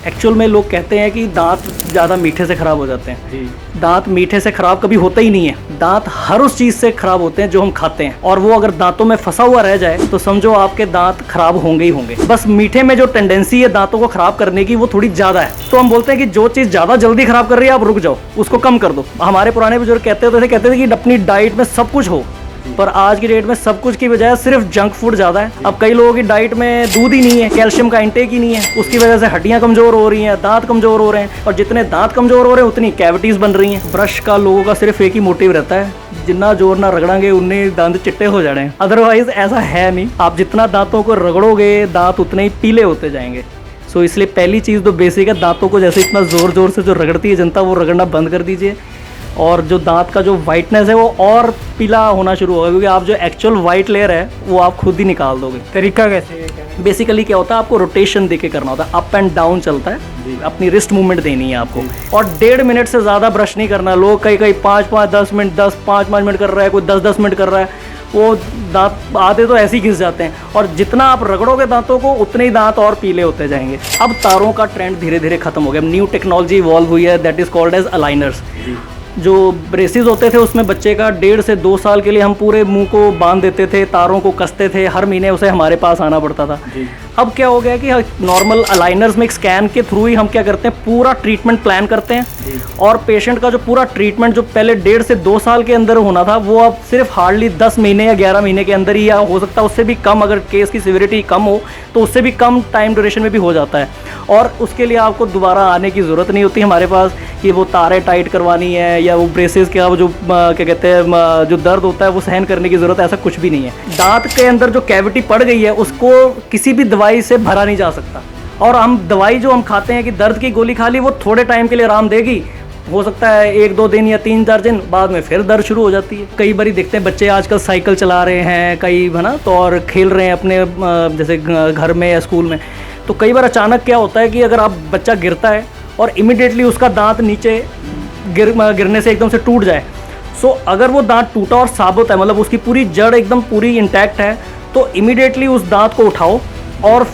Actual में लोग कहते हैं कि दांत ज़्यादा मीठे से ख़राब हो जाते हैं जी। दांत मीठे से ख़राब कभी होता ही नहीं है। दांत हर उस चीज़ से ख़राब होते हैं जो हम खाते हैं, और वो अगर दांतों में फंसा हुआ रह जाए तो समझो आपके दांत ख़राब होंगे ही होंगे। बस मीठे में जो टेंडेंसी है दांतों को ख़राब करने की वो थोड़ी ज़्यादा है। तो हम बोलते हैं कि जो चीज़ ज़्यादा जल्दी ख़राब कर रही है आप रुक जाओ, उसको कम कर दो। हमारे पुराने बुजुर्ग कहते थे कि अपनी डाइट में सब कुछ हो, पर आज की डेट में सब कुछ की बजाय सिर्फ जंक फूड ज़्यादा है। अब कई लोगों की डाइट में दूध ही नहीं है, कैल्शियम का इंटेक ही नहीं है, उसकी वजह से हड्डियां कमज़ोर हो रही हैं, दांत कमज़ोर हो रहे हैं, और जितने दांत कमज़ोर हो रहे हैं उतनी कैविटीज़ बन रही हैं। ब्रश का लोगों का सिर्फ एक ही मोटिव रहता है, जितना जोर ना रगड़ांगे उतने दांत चिट्टे हो जाने। अदरवाइज ऐसा है नहीं, आप जितना दांतों को रगड़ोगे दांत उतने ही पीले होते जाएंगे। सो इसलिए पहली चीज़ तो बेसिक है, दांतों को जैसे इतना ज़ोर ज़ोर से जो रगड़ती है जनता, वो रगड़ना बंद कर दीजिए, और जो दांत का जो वाइटनेस है वो और पीला होना शुरू होगा, क्योंकि आप जो एक्चुअल वाइट लेयर है वो आप खुद ही निकाल दोगे। तरीका कैसे है? बेसिकली क्या होता है, आपको रोटेशन देके करना होता है, अप एंड डाउन चलता है, अपनी रिस्ट मूवमेंट देनी है आपको, और 1.5 मिनट से ज़्यादा ब्रश नहीं करना। लोग कई 5-5-10 मिनट 10-5-5 मिनट कर रहा है, कोई 10-10 मिनट कर रहा है, वो दांत आधे तो ऐसे ही घिस जाते हैं, और जितना आप रगड़ोगे दांतों को उतने ही दांत और पीले होते जाएंगे। अब तारों का ट्रेंड धीरे धीरे खत्म हो गया, न्यू टेक्नोलॉजी इवॉल्व हुई है, that is called as aligners. जो ब्रेसेस होते थे उसमें बच्चे का 1.5 से 2 साल के लिए हम पूरे मुंह को बांध देते थे, तारों को कसते थे, हर महीने उसे हमारे पास आना पड़ता था। अब क्या हो गया कि नॉर्मल अलाइनर्स में एक स्कैन के थ्रू ही हम क्या करते हैं, पूरा ट्रीटमेंट प्लान करते हैं, और पेशेंट का जो पूरा ट्रीटमेंट जो पहले 1.5 से 2 साल के अंदर होना था वो अब सिर्फ हार्डली 10 महीने या 11 महीने के अंदर ही, या हो सकता है उससे भी कम, अगर केस की सिविरिटी कम हो तो उससे भी कम टाइम ड्यूरेशन में भी हो जाता है। और उसके लिए आपको दोबारा आने की ज़रूरत नहीं होती हमारे पास कि वो तारें टाइट करवानी है, या वो ब्रेसेस के जो क्या कहते हैं जो दर्द होता है वो सहन करने की ज़रूरत है, ऐसा कुछ भी नहीं है। दांत के अंदर जो कैविटी पड़ गई है उसको किसी भी दवाई से भरा नहीं जा सकता, और हम दवाई जो हम खाते हैं कि दर्द की गोली खा ली, वो थोड़े टाइम के लिए आराम देगी, हो सकता है 1-2 दिन या 3-4 दिन, बाद में फिर दर्द शुरू हो जाती है। कई बार देखते हैं बच्चे आजकल साइकिल चला रहे हैं कई, है ना, तो और खेल रहे हैं अपने जैसे घर में या स्कूल में, तो कई बार अचानक क्या होता है कि अगर आप बच्चा गिरता है और इमिडिएटली उसका दांत नीचे गिरने से एकदम से टूट जाए, सो अगर वो दांत टूटा और साबुत है, मतलब उसकी पूरी जड़ एकदम पूरी इंटैक्ट है, तो इमिडिएटली उस दांत को उठाओ, और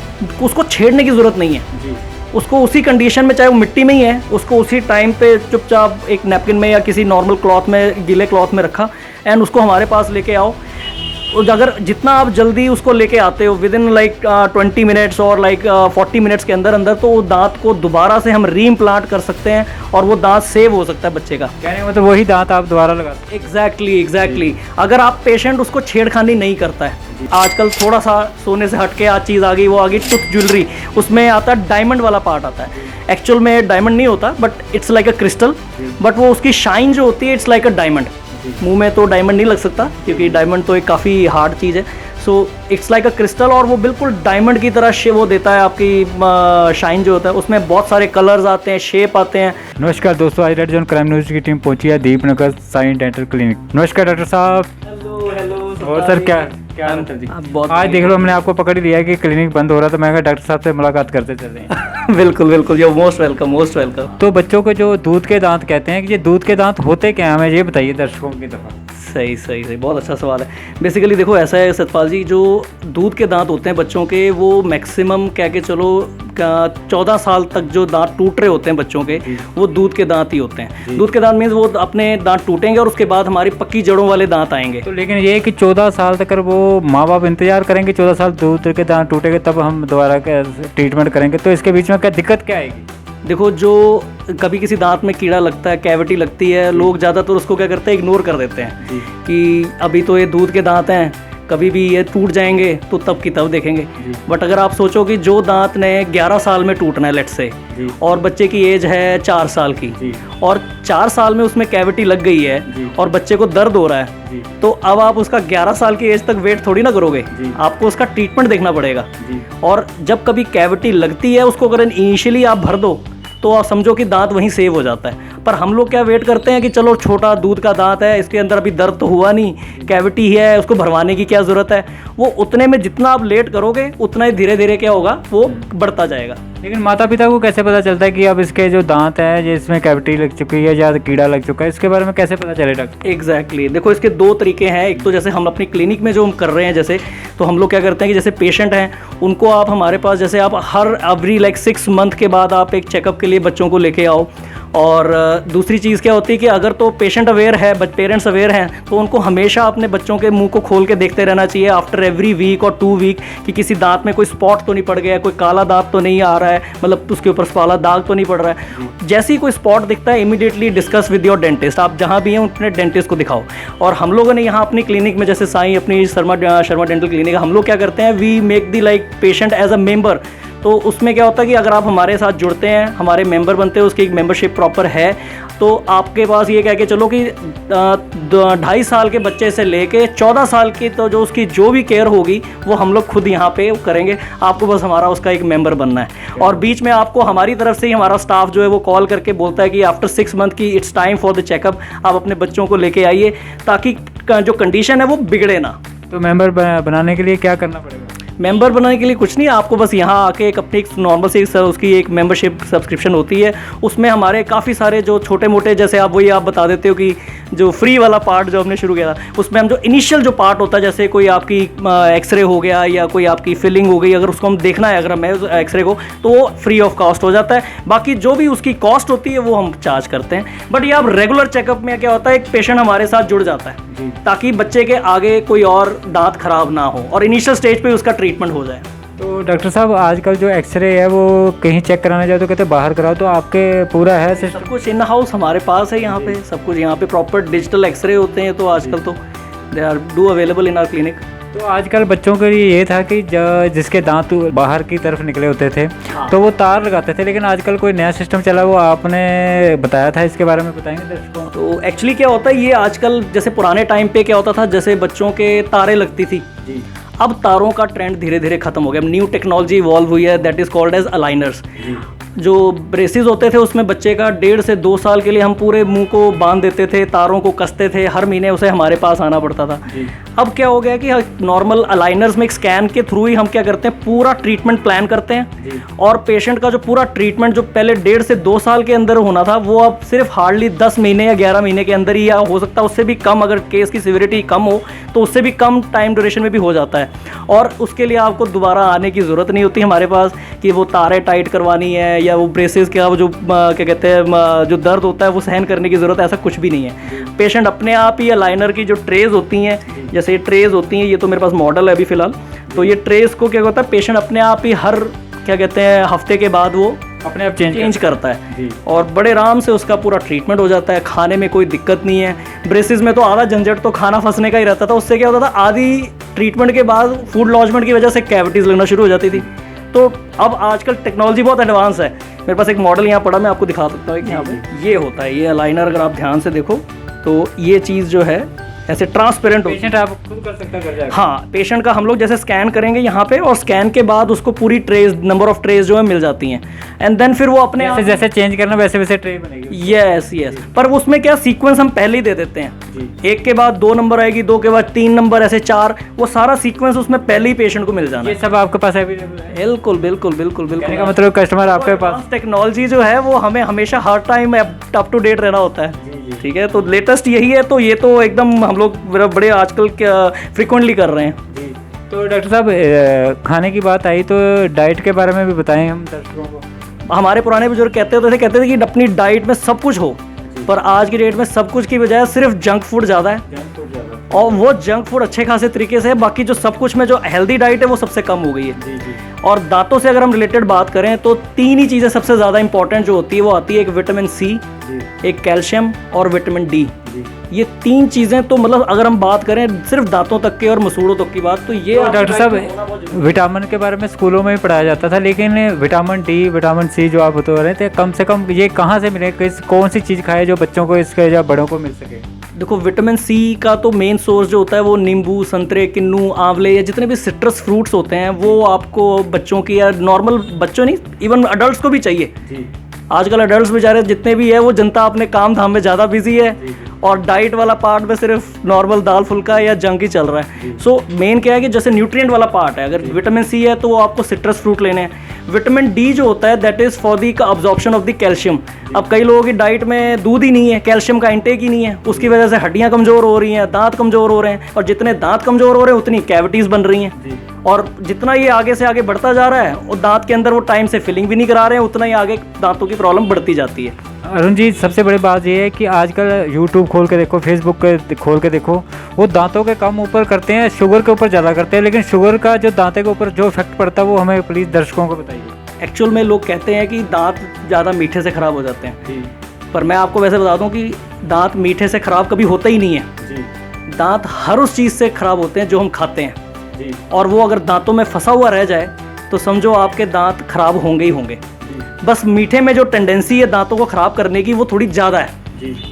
उसको छेड़ने की ज़रूरत नहीं है। उसको उसी कंडीशन में, चाहे वो मिट्टी में ही है, उसको उसी टाइम पे चुपचाप एक नैपकिन में या किसी नॉर्मल क्लॉथ में, गीले क्लॉथ में रखा, एंड उसको हमारे पास लेके आओ। अगर जितना आप जल्दी उसको लेके आते हो विद इन लाइक 20 मिनट्स और लाइक 40 मिनट्स के अंदर अंदर, तो वो दांत को दोबारा से हम रीइम्प्लांट कर सकते हैं, और वो दांत सेव हो सकता है बच्चे का। कहने में तो वही दांत आप दोबारा लगाते हैं। एग्जैक्टली अगर आप पेशेंट उसको छेड़खानी नहीं करता है। आजकल थोड़ा सा सोने से हटके आज चीज़ आ गई, वो आ गई टूथ ज्वेलरी, उसमें आता है डायमंड वाला पार्ट आता है। एक्चुअल में डायमंड नहीं होता, but it's like a crystal, but वो उसकी शाइन जो होती है इट्स लाइक अ डायमंड। मुंह में तो डायमंड नहीं लग सकता क्योंकि डायमंड तो एक काफ़ी हार्ड चीज़ है, so it's like a crystal, और वो बिल्कुल डायमंड की तरह वो देता है आपकी शाइन जो होता है, उसमें बहुत सारे कलर्स आते हैं, शेप आते हैं। नमस्कार दोस्तों, आज रेड जोन क्राइम न्यूज़ की टीम पहुंची है दीपनगर साइन डेंटल क्लिनिक। नमस्कार डॉक्टर साहब। हेलो और सर क्या आज देख लो, हमने आपको पकड़ ही लिया कि क्लिनिक बंद हो रहा, तो मैं कहा डॉक्टर साहब से मुलाकात करते चले हैं। बिल्कुल, यू मोस्ट वेलकम। तो बच्चों को जो दूध के दांत कहते हैं कि ये दूध के दांत होते क्या हैं, हमें ये बताइए दर्शकों की तरफ। सही, बहुत अच्छा सवाल है। बेसिकली देखो ऐसा है सतपाल जी, जो दूध के दांत होते हैं बच्चों के, वो मैक्सिमम कह के चलो 14 साल तक जो दांत टूट रहे होते हैं बच्चों के, वो दूध के दांत ही होते हैं। दूध के दांत मीन्स वो अपने दांत टूटेंगे और उसके बाद हमारी पक्की जड़ों वाले दांत आएंगे। तो लेकिन ये कि 14 साल तक वो माँ बाप इंतजार करेंगे, 14 साल दूध के दांत टूटेंगे तब हम दोबारा ट्रीटमेंट करेंगे, तो इसके बीच में क्या दिक्कत क्या आएगी? देखो, जो कभी किसी दांत में कीड़ा लगता है, कैविटी लगती है, लोग ज़्यादातर उसको क्या करते हैं, इग्नोर कर देते हैं कि अभी तो ये दूध के दांत हैं, कभी भी ये टूट जाएंगे तो तब की तब देखेंगे। बट अगर आप सोचो कि जो दांत ने 11 साल में टूटना है लेट्स से, और बच्चे की एज है 4 साल की, और 4 साल में उसमें कैविटी लग गई है और बच्चे को दर्द हो रहा है, तो अब आप उसका 11 साल की एज तक वेट थोड़ी ना करोगे, आपको उसका ट्रीटमेंट देखना पड़ेगा। और जब कभी कैविटी लगती है उसको अगर इनिशियली आप भर दो तो आप समझो कि दांत वहीं सेव हो जाता है। पर हम लोग क्या वेट करते हैं कि चलो छोटा दूध का दांत है, इसके अंदर अभी दर्द तो हुआ नहीं, कैविटी है, उसको भरवाने की क्या ज़रूरत है। वो उतने में जितना आप लेट करोगे उतना ही धीरे धीरे क्या होगा, वो बढ़ता जाएगा। लेकिन माता पिता को कैसे पता चलता है कि अब इसके जो दांत है जिसमें कैविटी लग चुकी है या कीड़ा लग चुका है, इसके बारे में कैसे पता चले डॉक्टर? एग्जैक्टली देखो, इसके दो तरीके हैं। एक तो जैसे हम अपनी क्लिनिक में जो हम कर रहे हैं, जैसे तो हम लोग क्या करते हैं कि जैसे पेशेंट हैं उनको आप हमारे पास, जैसे आप हर एवरी 6 मंथ के बाद आप एक चेकअप के लिए बच्चों को लेके आओ। और दूसरी चीज़ क्या होती है कि अगर तो पेशेंट अवेयर है, बट पेरेंट्स अवेयर हैं, तो उनको हमेशा अपने बच्चों के मुंह को खोल के देखते रहना चाहिए आफ्टर एवरी वीक और 2 वीक कि किसी दांत में कोई स्पॉट तो नहीं पड़ गया है, कोई काला दांत तो नहीं आ रहा है, मतलब उसके ऊपर काला दाग तो नहीं पड़ रहा है। जैसे ही कोई स्पॉट दिखता है immediately discuss with your dentist. आप जहाँ भी हैं अपने डेंटिस्ट को दिखाओ। और हम लोगों ने यहाँ अपनी क्लिनिक में, जैसे साईं अपनी शर्मा डेंटल क्लिनिक, हम लोग क्या करते हैं, we make the patient as a member. तो उसमें क्या होता है कि अगर आप हमारे साथ जुड़ते हैं, हमारे मेंबर बनते हैं, उसकी एक मेंबरशिप प्रॉपर है, तो आपके पास ये कह के चलो कि 2.5 साल के बच्चे से लेके 14 साल की तो जो उसकी जो भी केयर होगी वो हम लोग खुद यहाँ पे करेंगे। आपको बस हमारा उसका एक मेंबर बनना है। और बीच में आपको हमारी तरफ से ही हमारा स्टाफ जो है वो कॉल करके बोलता है कि आफ्टर 6 मंथ की it's time for the checkup, आप अपने बच्चों को लेके आइए ताकि जो कंडीशन है वो बिगड़े ना। तो मेंबर बनाने के लिए क्या करना पड़ेगा? मेंबर बनाने के लिए कुछ नहीं, आपको बस यहाँ आके एक अपनी नॉर्मल सी उसकी एक मेंबरशिप सब्सक्रिप्शन होती है। उसमें हमारे काफ़ी सारे जो छोटे मोटे, जैसे आप वही आप बता देते हो कि जो फ्री वाला पार्ट जो हमने शुरू किया था, उसमें हम जो इनिशियल जो पार्ट होता है, जैसे कोई आपकी एक्सरे हो गया या कोई आपकी फिलिंग हो गई, अगर उसको हम देखना है अगर हमें एक्सरे को, तो वो फ्री ऑफ कॉस्ट हो जाता है। बाकी जो भी उसकी कॉस्ट होती है वो हम चार्ज करते हैं। बट ये आप रेगुलर चेकअप में क्या होता है, एक पेशेंट हमारे साथ जुड़ जाता है ताकि बच्चे के आगे कोई और दांत खराब ना हो और इनिशियल स्टेज पे उसका ट्रीटमेंट हो जाए। तो डॉक्टर साहब आजकल जो एक्सरे है वो कहीं चेक कराने जाओ तो कहते हैं बाहर कराओ, तो आपके पूरा है सिस्टम? सब कुछ इन हाउस हमारे पास है यहाँ पे, सब कुछ यहाँ पे प्रॉपर डिजिटल एक्सरे होते हैं। तो आजकल तो they are do available in our clinic. तो आजकल बच्चों के लिए ये था कि जिसके दांत बाहर की तरफ निकले होते थे तो वो तार लगाते थे, लेकिन आजकल कोई नया सिस्टम चला, वो आपने बताया था, इसके बारे में बताएंगे दर्शकों? तो एक्चुअली क्या होता है, ये आजकल जैसे पुराने टाइम पे क्या होता था, जैसे बच्चों के तारे लगती थी जी। अब तारों का ट्रेंड धीरे धीरे खत्म हो गया। न्यू टेक्नोलॉजी इवॉल्व हुई है, that is called as aligners. जो ब्रेसेस होते थे उसमें बच्चे का 1.5 से 2 साल के लिए हम पूरे मुंह को बांध देते थे, तारों को कसते थे, हर महीने उसे हमारे पास आना पड़ता था। अब क्या हो गया कि नॉर्मल अलाइनर्स में एक स्कैन के थ्रू ही हम क्या करते हैं, पूरा ट्रीटमेंट प्लान करते हैं। और पेशेंट का जो पूरा ट्रीटमेंट जो पहले 1.5 से 2 साल के अंदर होना था, वो अब सिर्फ हार्डली 10 महीने या 11 महीने के अंदर ही, या हो सकता है उससे भी कम, अगर केस की सिविरिटी कम हो तो उससे भी कम टाइम ड्यूरेशन में भी हो जाता है। और उसके लिए आपको दोबारा आने की ज़रूरत नहीं होती हमारे पास कि वो तारे टाइट करवानी है या वो ब्रेसेस का वो जो क्या कहते हैं जो दर्द होता है वो सहन करने की ज़रूरत है, ऐसा कुछ भी नहीं है। पेशेंट अपने आप ही अलाइनर की जो ट्रेज होती हैं, जैसे ट्रेज होती हैं, ये तो मेरे पास मॉडल है अभी फ़िलहाल, तो ये ट्रेज को क्या होता है, पेशेंट अपने आप ही हर क्या कहते हैं हफ्ते के बाद वो अपने आप चेंज करता है और बड़े आराम से उसका पूरा ट्रीटमेंट हो जाता है। खाने में कोई दिक्कत नहीं है। ब्रेसेस में तो आधा झंझट तो खाना फंसने का ही रहता था, उससे क्या होता था, आधी ट्रीटमेंट के बाद फूड लॉन्चमेंट की वजह से कैविटीज़ लगना शुरू हो जाती थी। तो अब आजकल टेक्नोलॉजी बहुत एडवांस है। मेरे पास एक मॉडल यहाँ पड़ा, मैं आपको दिखा सकता हूँ कि यहाँ पे ये होता है, ये अलाइनर अगर आप ध्यान से देखो तो ये चीज़ जो है ऐसे ट्रांसपेरेंट हो, पेशेंट आप खुद कर सकता है। हाँ, पेशेंट का हम लोग जैसे स्कैन करेंगे यहाँ पे, और स्कैन के बाद उसको पूरी ट्रेस, नंबर ऑफ ट्रेस जो है मिल जाती हैं, एंड देन फिर वो अपने जैसे चेंज करना वैसे वैसे ट्रे बनेगी। यस यस, पर उसमें क्या सीक्वेंस हम पहले ही दे देते हैं, 1 के बाद 2 नंबर आएगी, 2 के बाद 3 नंबर, ऐसे 4, वो सारा सीक्वेंस उसमें पहले ही पेशेंट को मिल जाना है। ये सब आपके पास अवेलेबल है? बिल्कुल बिल्कुल बिल्कुल बिल्कुल। का मतलब कस्टमर आपके पास, टेक्नोलॉजी जो है वो हमें हमेशा हर टाइम अप टू डेट रहना होता है। ठीक है, तो लेटेस्ट यही है, तो ये तो एकदम हम लोग बड़े आजकल फ्रिक्वेंटली कर रहे हैं। तो डॉक्टर साहब खाने की बात आई तो डाइट के बारे में भी बताएं हम दर्शकों को। हमारे पुराने बुजुर्ग कहते थे कि अपनी डाइट में सब कुछ हो, पर आज की डेट में सब कुछ की बजाय सिर्फ जंक फूड ज़्यादा है, और वो जंक फूड अच्छे खासे तरीके से है, बाकी जो सब कुछ में जो हेल्दी डाइट है वो सबसे कम हो गई है। और दांतों से अगर हम रिलेटेड बात करें तो 3 ही चीज़ें सबसे ज़्यादा इंपॉर्टेंट जो होती है, वो आती है एक विटामिन सी, एक कैल्शियम और विटामिन डी। ये 3 चीज़ें तो मतलब अगर हम बात करें सिर्फ दांतों तक के और मसूड़ों तक की बात, तो ये डॉक्टर साहब विटामिन के बारे में स्कूलों में ही पढ़ाया जाता था, लेकिन विटामिन डी, विटामिन सी जो आप बता रहे थे, कम से कम ये कहाँ से मिले, कौन सी चीज़ खाए जो बच्चों को इसके या बड़ों को मिल सके? देखो, विटामिन सी का तो मेन सोर्स जो होता है वो नींबू, संतरे, किन्नू, आंवले, या जितने भी सिट्रस फ्रूट्स होते हैं वो आपको बच्चों की, या नॉर्मल बच्चों नहीं, इवन अडल्ट्स को भी चाहिए। आजकल अडल्ट बेचारे जितने भी है वो जनता अपने काम धाम में ज़्यादा बिजी है और डाइट वाला पार्ट में सिर्फ नॉर्मल दाल फुल्का या जंक ही चल रहा है। सो मेन क्या है कि जैसे न्यूट्रिएंट वाला पार्ट है, अगर विटामिन सी है तो वो आपको सिट्रस फ्रूट लेने हैं। विटामिन डी जो होता है that is for the absorption of the calcium. अब कई लोगों की डाइट में दूध ही नहीं है, कैल्शियम का इंटेक ही नहीं है, उसकी वजह से हड्डियाँ कमज़ोर हो रही हैं, दांत कमज़ोर हो रहे हैं, और जितने दांत कमज़ोर हो रहे हैं उतनी कैविटीज़ बन रही हैं, और जितना ये आगे से आगे बढ़ता जा रहा है और दांत के अंदर वो टाइम से फिलिंग भी नहीं करा रहे हैं, उतना ही आगे दांतों की प्रॉब्लम बढ़ती जाती है। अरुण जी, सबसे बड़ी बात ये है कि आजकल यूट्यूब खोल के देखो, फेसबुक के खोल के देखो, वो दांतों के कम ऊपर करते हैं, शुगर के ऊपर ज़्यादा करते हैं, लेकिन शुगर का जो दांतों के ऊपर जो इफेक्ट पड़ता है वो हमें प्लीज़ दर्शकों को बताइए। एक्चुअल में लोग कहते हैं कि दांत ज़्यादा मीठे से ख़राब हो जाते हैं, पर मैं आपको वैसे बता दूं कि दांत मीठे से ख़राब कभी होता ही नहीं है। दांत हर उस चीज़ से ख़राब होते हैं जो हम खाते हैं, और वो अगर दांतों में फंसा हुआ रह जाए तो समझो आपके दांत खराब होंगे ही होंगे। बस मीठे में जो टेंडेंसी है दांतों को ख़राब करने की वो थोड़ी ज़्यादा है,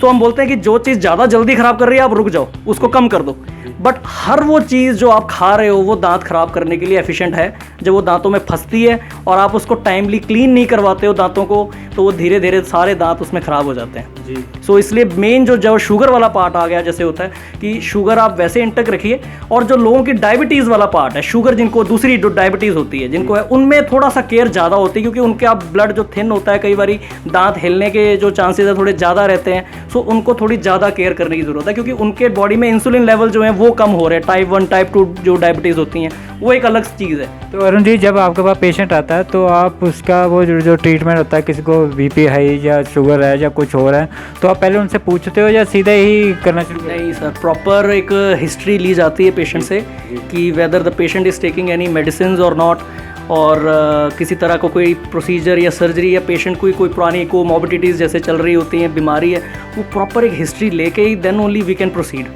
तो हम बोलते हैं कि जो चीज़ ज़्यादा जल्दी ख़राब कर रही है आप रुक जाओ, उसको कम कर दो। बट हर वो चीज़ जो आप खा रहे हो वो दांत ख़राब करने के लिए एफिशिएंट है। जब वो दांतों में फंसती है और आप उसको टाइमली क्लीन नहीं करवाते हो दांतों को, तो वो धीरे धीरे सारे दांत उसमें ख़राब हो जाते हैं। सो इसलिए मेन जो शुगर वाला पार्ट आ गया, जैसे होता है कि शुगर आप वैसे इंटक रखिए, और जो लोगों की डायबिटीज़ वाला पार्ट है, शुगर जिनको दूसरी जो डायबिटीज़ होती है जिनको है, उनमें थोड़ा सा केयर ज़्यादा होती है, क्योंकि उनका ब्लड जो थिन होता है, कई बार दांत हिलने के जो चांसेस है थोड़े ज़्यादा रहते हैं। सो उनको थोड़ी ज़्यादा केयर करने की ज़रूरत है, क्योंकि उनके बॉडी में इंसुलिन लेवल जो है वो कम हो रहे हैं। टाइप 1 टाइप 2 जो डायबिटीज़ होती हैं वो एक अलग चीज़ है। तो अरुण जी, जब आपके पास पेशेंट आता है तो आप उसका वो जो ट्रीटमेंट होता है, किसी को बीपी हाई या शुगर है या कुछ हो रहा है, तो आप पहले उनसे पूछते हो या सीधा ही करना शुरू? नहीं सर, प्रॉपर एक हिस्ट्री ली जाती है पेशेंट से कि whether the patient is taking any medicine और नॉट, और किसी तरह का कोई प्रोसीजर या सर्जरी, या पेशेंट कोई पुरानी कोमॉर्बिडिटीज़ जैसे चल रही होती हैं, बीमारी है, वो प्रॉपर एक हिस्ट्री लेके ही then only we can proceed.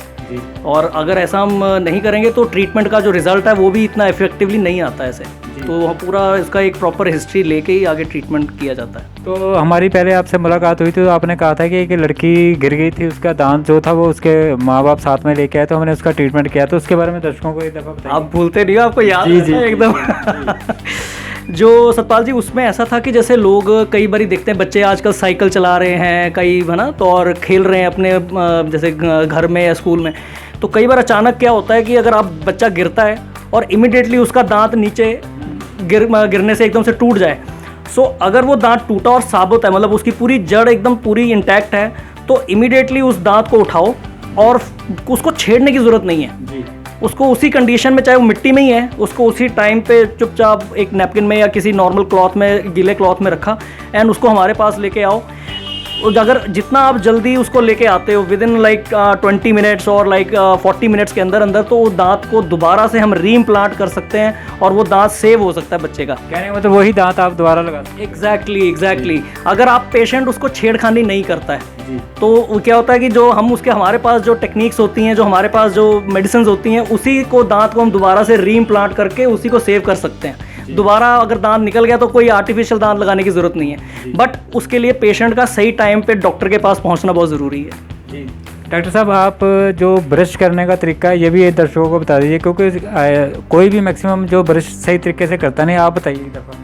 और अगर ऐसा हम नहीं करेंगे तो ट्रीटमेंट का जो रिज़ल्ट है वो भी इतना इफेक्टिवली नहीं आता ऐसे, तो पूरा इसका एक प्रॉपर हिस्ट्री लेके ही आगे ट्रीटमेंट किया जाता है। तो हमारी पहले आपसे मुलाकात हुई थी तो आपने कहा था कि एक लड़की गिर गई थी, उसका दांत जो था वो उसके माँ बाप साथ में लेके आए, तो हमने उसका ट्रीटमेंट किया, तो उसके बारे में दर्शकों को एक दफ़ा बताइए। आप भूलते नहीं हो, आपको याद है एकदम। जो सतपाल जी, उसमें ऐसा था कि जैसे लोग कई बार देखते हैं बच्चे आजकल साइकिल चला रहे हैं कई, है ना, तो और खेल रहे हैं अपने जैसे घर में या स्कूल में, तो कई बार अचानक क्या होता है कि अगर आप बच्चा गिरता है और इमिडिएटली उसका दांत नीचे गिरने से एकदम से टूट जाए, सो अगर वो दांत टूटा और साबुत है, मतलब उसकी पूरी जड़ एकदम पूरी इंटैक्ट है, तो इमिडिएटली उस दांत को उठाओ और उसको छेड़ने की ज़रूरत नहीं है। उसको उसी कंडीशन में, चाहे वो मिट्टी में ही है, उसको उसी टाइम पे चुपचाप एक नैपकिन में या किसी नॉर्मल क्लॉथ में, गीले क्लॉथ में रखा, एंड उसको हमारे पास लेके आओ। अगर जितना आप जल्दी उसको लेके आते हो विद इन लाइक 20 मिनट्स और लाइक 40 मिनट्स के अंदर अंदर, तो वो दांत को दोबारा से हम रीइम्प्लांट कर सकते हैं और वो दांत सेव हो सकता है बच्चे का। कहने का मतलब वही दांत आप दोबारा लगा सकते हैं। एग्जैक्टली। अगर आप पेशेंट उसको छेड़खानी नहीं करता है तो क्या होता है कि जो हम उसके, हमारे पास जो टेक्निक्स होती हैं, जो हमारे पास जो मेडिसिन होती हैं, उसी को दांत को हम दोबारा से रीइम्प्लांट करके उसी को सेव कर सकते हैं। दोबारा अगर दांत निकल गया तो कोई आर्टिफिशियल दांत लगाने की ज़रूरत नहीं है, बट उसके लिए पेशेंट का सही टाइम पे डॉक्टर के पास पहुंचना बहुत ज़रूरी है। डॉक्टर साहब, आप जो ब्रश करने का तरीका है ये भी दर्शकों को बता दीजिए, क्योंकि कोई भी मैक्सिमम जो ब्रश सही तरीके से करता नहीं, आप बताइए एक दफ़ा।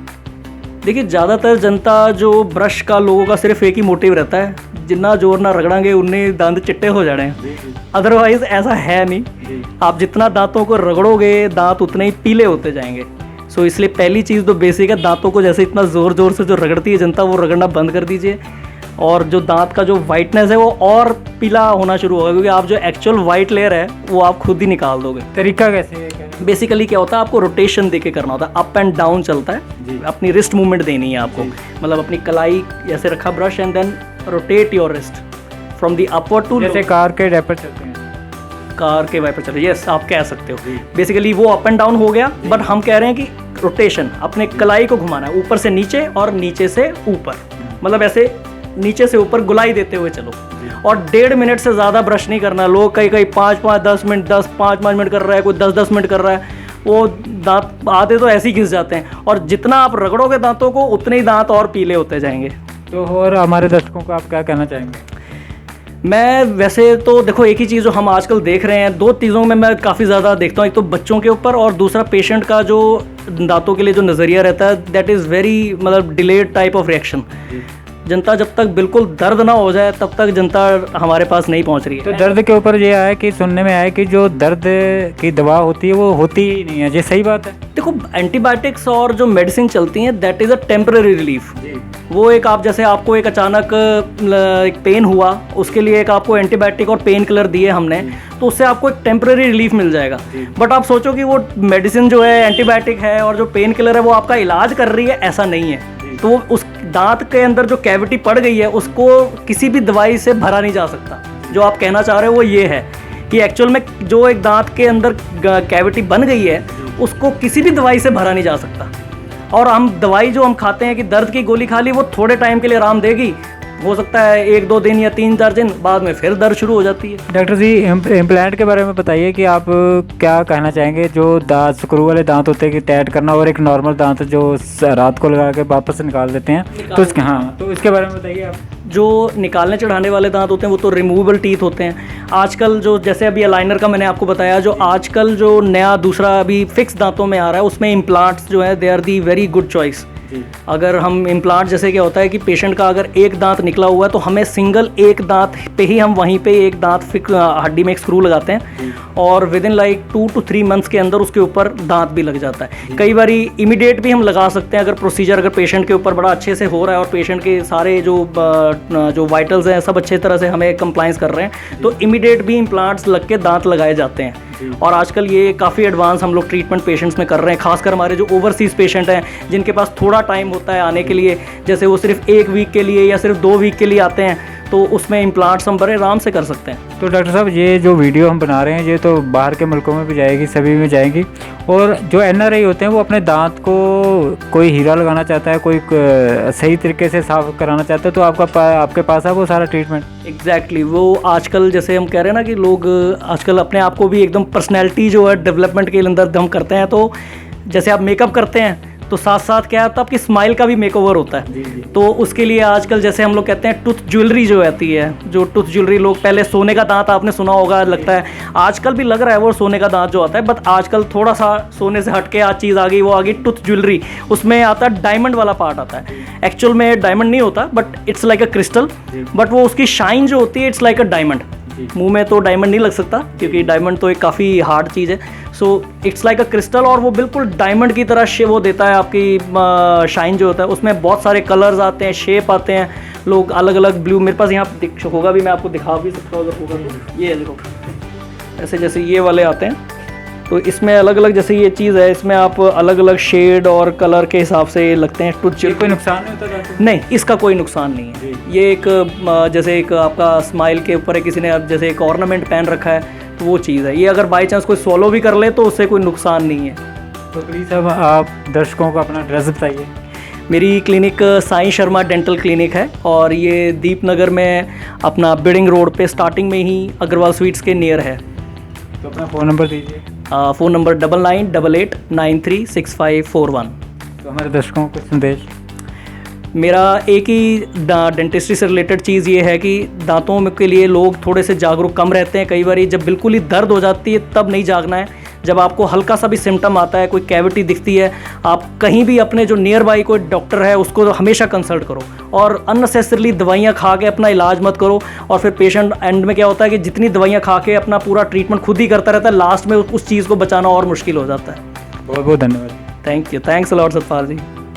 देखिए, ज़्यादातर जनता जो ब्रश का, लोगों का सिर्फ एक ही मोटिव रहता है, जितना जोर ना रगड़ांगे उन्ने दांत चिट्टे हो जाने हैं। अदरवाइज ऐसा है नहीं, आप जितना दांतों को रगड़ोगे दांत उतने ही पीले होते जाएंगे। सो इसलिए पहली चीज़ तो बेसिक है, दांतों को जैसे इतना ज़ोर ज़ोर से जो रगड़ती है जनता, वो रगड़ना बंद कर दीजिए, और जो दांत का जो वाइटनेस है वो और पीला होना शुरू होगा, क्योंकि आप जो एक्चुअल वाइट लेयर है वो आप खुद ही निकाल दोगे। तरीका कैसे है? बेसिकली क्या होता है, आपको रोटेशन देके करना होता है, अप एंड डाउन चलता है, अपनी रिस्ट मूवमेंट देनी है आपको, मतलब अपनी कलाई ऐसे रखा brush, and then rotate your wrist from the upward to, जैसे कार के डायपर चलते हैं, कार के वाइपर चल रहे हैं, यस आप कह सकते हो। बेसिकली वो अप एंड डाउन हो गया, बट हम कह रहे हैं कि रोटेशन, अपने कलाई को घुमाना है ऊपर से नीचे और नीचे से ऊपर, मतलब ऐसे नीचे से ऊपर गुलाई देते हुए चलो, और 1.5 मिनट से ज़्यादा ब्रश नहीं करना। लोग कई 5-5 मिनट 5-5 मिनट कर रहा है, कोई 10-10 मिनट कर रहा है, वो दांत आधे तो ऐसे ही घिस जाते हैं, और जितना आप रगड़ोगे दांतों को उतने ही दांत और पीले होते जाएंगे। तो और हमारे दर्शकों को आप क्या कहना चाहेंगे? मैं वैसे तो देखो, एक ही चीज़ जो हम आजकल देख रहे हैं, 2 चीज़ों में मैं काफ़ी ज़्यादा देखता हूँ, एक तो बच्चों के ऊपर, और दूसरा पेशेंट का जो दांतों के लिए जो नज़रिया रहता है, दैट इज़ वेरी, मतलब डिलेड टाइप ऑफ रिएक्शन। जनता जब तक बिल्कुल दर्द ना हो जाए तब तक जनता हमारे पास नहीं पहुंच रही है। तो दर्द के ऊपर ये आया कि सुनने में आया कि जो दर्द की दवा होती है वो होती ही नहीं है, ये सही बात है? देखो, एंटीबायोटिक्स और जो मेडिसिन चलती हैं that is a temporary relief. वो एक आप जैसे आपको एक अचानक एक पेन हुआ, उसके लिए एक आपको एंटीबायोटिक और पेन किलर दिए हमने, तो उससे आपको एक टेम्पररी रिलीफ मिल जाएगा। बट आप सोचो कि वो मेडिसिन जो है एंटीबायोटिक है और जो पेन किलर है वो आपका इलाज कर रही है, ऐसा नहीं है। तो उस दांत के अंदर जो कैविटी पड़ गई है उसको किसी भी दवाई से भरा नहीं जा सकता। जो आप कहना चाह रहे हो वो ये है कि एक्चुअल में जो एक दांत के अंदर कैविटी बन गई है उसको किसी भी दवाई से भरा नहीं जा सकता। और हम दवाई जो हम खाते हैं कि दर्द की गोली खा ली, वो थोड़े टाइम के लिए आराम देगी, हो सकता है 1-2 दिन या 3-4 दिन बाद में फिर दर्द शुरू हो जाती है। डॉक्टर जी, इम्प्लांट के बारे में बताइए कि आप क्या कहना चाहेंगे? जो दांत स्क्रू वाले दांत होते हैं कि टाइट करना, और एक नॉर्मल दांत जो रात को लगा के वापस निकाल देते हैं, तो इसके तो इसके बारे में बताइए आप। जो निकालने चढ़ाने वाले दांत होते हैं वो तो रिमूवेबल टीथ होते हैं। आजकल जो जैसे अभी अलाइनर का मैंने आपको बताया, जो आजकल जो नया दूसरा अभी फिक्स दांतों में आ रहा है उसमें इम्प्लांट्स जो है they are the very good choice. अगर हम इम्प्लांट, जैसे क्या होता है कि पेशेंट का अगर एक दांत निकला हुआ है तो हमें सिंगल एक दांत पे ही हम वहीं पे एक दांत हड्डी में एक स्क्रू लगाते हैं और with in like 2 to 3 months के अंदर उसके ऊपर दांत भी लग जाता है। कई बार इमीडिएट भी हम लगा सकते हैं अगर प्रोसीजर अगर पेशेंट के ऊपर बड़ा अच्छे से हो रहा है और पेशेंट के सारे जो वाइटल्स हैं सब अच्छे तरह से हमें कंप्लाइंस कर रहे हैं, तो इमीडिएट भी इम्प्लांट्स लग के दांत लगाए जाते हैं। और आजकल ये काफ़ी एडवांस हम लोग ट्रीटमेंट पेशेंट्स में कर रहे हैं, खासकर हमारे जो ओवरसीज़ पेशेंट हैं जिनके पास थोड़ा टाइम होता है आने के लिए, जैसे वो सिर्फ 1 वीक के लिए या सिर्फ 2 वीक के लिए आते हैं, तो उसमें इम्प्लांट्स हम बड़े आराम से कर सकते हैं। तो डॉक्टर साहब, ये जो वीडियो हम बना रहे हैं ये तो बाहर के मुल्कों में भी जाएगी, सभी में जाएगी, और जो NRI होते हैं वो अपने दांत को कोई हीरा लगाना चाहता है, कोई सही तरीके से साफ कराना चाहता है, तो आपके पास है वो सारा ट्रीटमेंट? एग्जैक्टली वो आजकल जैसे हम कह रहे हैं ना कि लोग आजकल अपने आप को भी एकदम पर्सनैलिटी जो है डेवलपमेंट के अंदर हम करते हैं, तो जैसे आप मेकअप करते हैं तो साथ साथ क्या होता है आपकी स्माइल का भी मेकओवर होता है। तो उसके लिए आजकल जैसे हम लोग कहते हैं टूथ ज्वेलरी जो आती है, जो टूथ ज्वेलरी लोग पहले सोने का दांत आपने सुना होगा, लगता है आजकल भी लग रहा है वो सोने का दांत जो आता है, बट आजकल थोड़ा सा सोने से हटके आज चीज़ आ गई, वो आ गई टूथ ज्वेलरी। उसमें आता है डायमंड वाला पार्ट आता है। एक्चुअल में डायमंड नहीं होता but it's like a crystal, but वो उसकी शाइन जो होती है इट्स लाइक अ डायमंड। मुंह में तो डायमंड नहीं लग सकता क्योंकि डायमंड तो एक काफ़ी हार्ड चीज़ है, so it's like a crystal, और वो बिल्कुल डायमंड की तरह वो देता है आपकी शाइन जो होता है। उसमें बहुत सारे कलर्स आते हैं, शेप आते हैं, लोग अलग अलग ब्लू, मेरे पास यहाँ होगा भी, मैं आपको दिखा भी सकता हूँ अगर होगा तो। ये देखो ऐसे जैसे ये वाले आते हैं, तो इसमें अलग अलग जैसे ये चीज़ है, इसमें आप अलग अलग शेड और कलर के हिसाब से लगते हैं। कोई नुकसान नहीं होता? नहीं, इसका कोई नुकसान नहीं है। ये एक जैसे एक आपका स्माइल के ऊपर है, किसी ने जैसे एक ऑर्नामेंट पहन रखा है, तो वो चीज़ है। ये अगर बाई चांस कोई सॉलो भी कर ले तो उससे कोई नुकसान नहीं है। तो प्लीज़ अब आप दर्शकों को अपना एड्रेस बताइए। मेरी clinic Sai Sharma dental clinic है और ये दीपनगर में अपना बिडिंग रोड पे स्टार्टिंग में ही अग्रवाल स्वीट्स के नियर है। तो अपना फ़ोन नंबर दीजिए। Phone number 9988936541। तो हमारे दर्शकों को संदेश? मेरा एक ही डेंटिस्ट्री से रिलेटेड चीज़ ये है कि दांतों के लिए लोग थोड़े से जागरूक कम रहते हैं। कई बार जब बिल्कुल ही दर्द हो जाती है तब नहीं जागना है, जब आपको हल्का सा भी सिम्टम आता है, कोई कैविटी दिखती है, आप कहीं भी अपने जो नियर बाई कोई डॉक्टर है उसको हमेशा कंसल्ट करो और अननेसेसरली दवाइयाँ खा के अपना इलाज मत करो। और फिर पेशेंट एंड में क्या होता है कि जितनी दवाइयाँ खा के अपना पूरा ट्रीटमेंट खुद ही करता रहता है, लास्ट में उस चीज़ को बचाना और मुश्किल हो जाता है। बहुत बहुत धन्यवाद। Thank you, thanks a lot Satpal ji.